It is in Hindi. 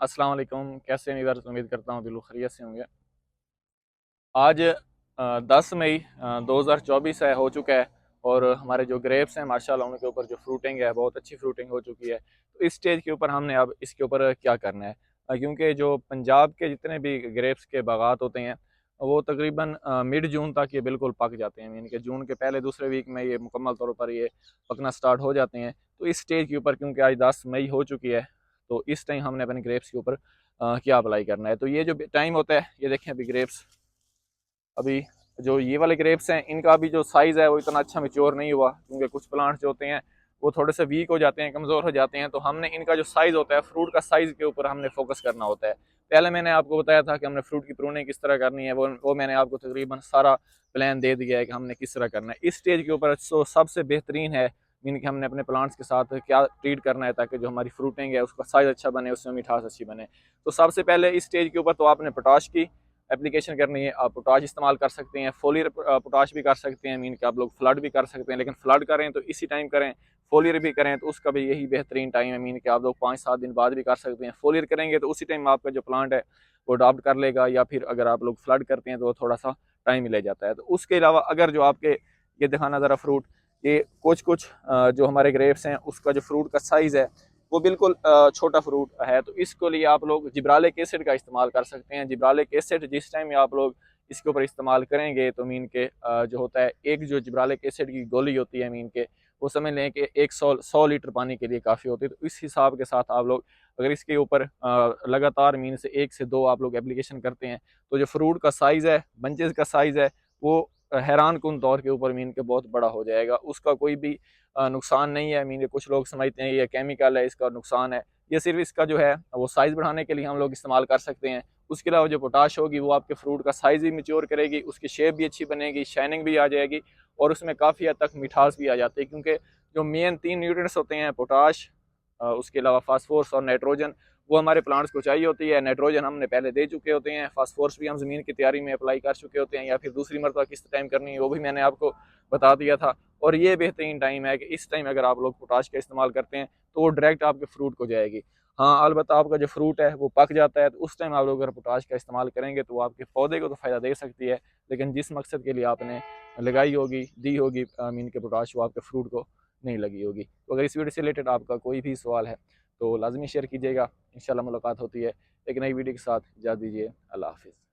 अस्सलाम वालेकुम। कैसे हैं व्यूअर्स? उम्मीद करता हूँ बिल्कुल खैरियत से होंगे। आज 10 मई 2024 है, हो चुका है। और हमारे जो ग्रेप्स हैं माशाल्लाह उनके ऊपर जो फ्रूटिंग है बहुत अच्छी फ्रूटिंग हो चुकी है। तो इस स्टेज के ऊपर हमने अब इसके ऊपर क्या करना है, क्योंकि जो पंजाब के जितने भी ग्रेप्स के बागात होते हैं वो तकरीबन मिड जून तक ये बिल्कुल पक जाते हैं। यानी कि जून के पहले दूसरे वीक में ये मुकम्मल तौर पर ये पकना स्टार्ट हो जाते हैं। तो इस स्टेज के ऊपर क्योंकि आज 10 मई हो चुकी है, तो इस टाइम हमने अपने ग्रेप्स के ऊपर क्या अप्लाई करना है। तो ये जो टाइम होता है, ये देखें अभी ग्रेप्स, अभी जो ये वाले ग्रेप्स हैं इनका अभी जो साइज़ है वो इतना अच्छा मेच्योर नहीं हुआ, क्योंकि कुछ प्लांट्स जो होते हैं वो थोड़े से वीक हो जाते हैं, कमज़ोर हो जाते हैं। तो हमने इनका जो साइज़ होता है, फ्रूट का साइज़ के ऊपर हमने फोकस करना होता है। पहले मैंने आपको बताया था कि हमने फ्रूट की प्रूनिंग किस तरह करनी है, वो मैंने आपको तकरीबन सारा प्लान दे दिया है कि हमने किस तरह करना है। इस स्टेज के ऊपर सबसे बेहतरीन है मीन कि हमने अपने प्लांट्स के साथ क्या ट्रीट करना है ताकि जो हमारी फ्रूटिंग है उसका साइज़ अच्छा बने, उसमें मिठास अच्छी बने। तो सबसे पहले इस स्टेज के ऊपर तो आपने पोटाश की एप्लीकेशन करनी है। आप पोटाश इस्तेमाल कर सकते हैं, फोलियर पोटाश भी कर सकते हैं, मीन कि आप लोग फ्लड भी कर सकते हैं। लेकिन फ्लड करें तो इसी टाइम करें, फोलियर भी करें तो उसका भी यही बेहतरीन टाइम है। मीन कि आप लोग 5-7 दिन बाद भी कर सकते हैं। फोलियर करेंगे तो उसी टाइम आपका जो प्लांट है वो अडॉप्ट कर लेगा, या फिर अगर आप लोग फ्लड करते हैं तो वो थोड़ा सा टाइम ही ले जाता है। तो उसके अलावा अगर जो आपके, ये दिखाना ज़रा फ्रूट, ये कुछ कुछ जो हमारे ग्रेप्स हैं उसका जो फ्रूट का साइज़ है वो बिल्कुल छोटा फ्रूट है। तो इसको लिए आप लोग जिब्रालिक एसिड का इस्तेमाल कर सकते हैं। जिब्रालिक एसिड जिस टाइम आप लोग इसके ऊपर इस्तेमाल करेंगे तो मीन के जो होता है, एक जो जिब्रालिक एसिड की गोली होती है मीन के, वो समझ लें कि 100 लीटर पानी के लिए काफ़ी होती है। तो इस हिसाब के साथ आप लोग अगर इसके ऊपर लगातार मीन से 1 से 2 आप लोग एप्लीकेशन करते हैं तो जो फ्रूट का साइज़ है, बंचेस का साइज़ है, वो हैरान कुन तौर के ऊपर मीन के बहुत बड़ा हो जाएगा। उसका कोई भी नुकसान नहीं है। मीन कुछ लोग समझते हैं ये केमिकल है, इसका नुकसान है। ये सिर्फ इसका जो है वो साइज़ बढ़ाने के लिए हम लोग इस्तेमाल कर सकते हैं। उसके अलावा जो पोटाश होगी वो आपके फ्रूट का साइज़ भी मैच्योर करेगी, उसकी शेप भी अच्छी बनेगी, शाइनिंग भी आ जाएगी, और उसमें काफ़ी हद तक मिठास भी आ जाती है। क्योंकि जो मेन 3 न्यूट्रिएंट्स होते हैं, पोटाश, उसके अलावा फास्फोरस और नाइट्रोजन, वो हमारे प्लांट्स को चाहिए होती है। नाइट्रोजन हमने पहले दे चुके होते हैं, फास्फोरस भी हम ज़मीन की तैयारी में अप्लाई कर चुके होते हैं, या फिर दूसरी मरतबा किस टाइम करनी है वो भी मैंने आपको बता दिया था। और ये बेहतरीन टाइम है कि इस टाइम अगर आप लोग पोटाश का इस्तेमाल करते हैं तो वो डायरेक्ट आपके फ्रूट को जाएगी। हाँ, अलबत्ता आपका जो फ्रूट है वो पक जाता है तो उस टाइम आप लोग अगर पोटाश का इस्तेमाल करेंगे तो वो आपके पौधे को तो फ़ायदा दे सकती है, लेकिन जिस मकसद के लिए आपने लगाई होगी, दी होगी मीन के पोटाश, वो आपके फ्रूट को नहीं लगी होगी। तो अगर इस वीडियो से रिलेटेड आपका कोई भी सवाल है तो लाजमी शेयर कीजिएगा। इंशाल्लाह मुलाकात होती है एक नई वीडियो के साथ। इजाज़त दीजिए। अल्लाह हाफ़िज़।